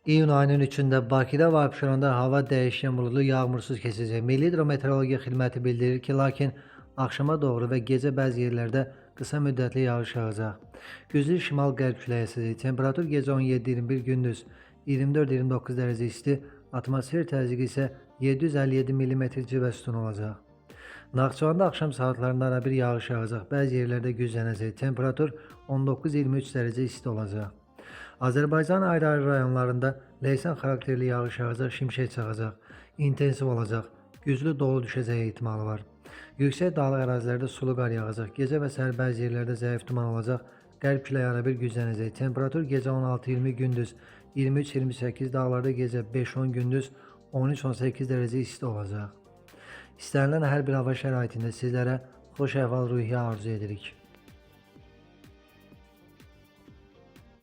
İyun ayının 3-də Bakıda və Abşeronda hava dəyişkən buludlu, yağmursuz keçəcək. Milli Hidrometeorologiya Xidməti bildirir ki, lakin axşama doğru və gecə bəzi yerlərdə qısa müddətli yağış yağacaq. Güclü şimal-qərb küləyi əsəcək. Temperatur gecə 17-21, gündüz 24-29 dərəcə isti, atmosfer təzyiqi isə 757 mm civə sütunu olacaq. Naxçıvanda axşam saatlarında arabir yağış yağacaq. Bəzi yerlərdə güclənəcək. Temperatur 19-23 dərəcə isti olacaq. Azərbaycanın ayrı-ayrı rayonlarında leysan xarakterli yağış yağacaq, şimşək çaxacaq, intensiv olacaq, güclü dolu düşəcəyi ehtimalı var. Yüksək dağlıq ərazilərdə sulu qar yağacaq, gecə və səhər bəzi yerlərdə zəif duman olacaq, qərb küləyi arabir güclənəcək. Temperatur gecə 16-20, gündüz 23-28, dağlarda gecə 5-10, gündüz 13-18 dərəcə isti olacaq. İstənilən hər bir hava şəraitində sizlərə xoş əhval-ruhiyyə arzu edirik.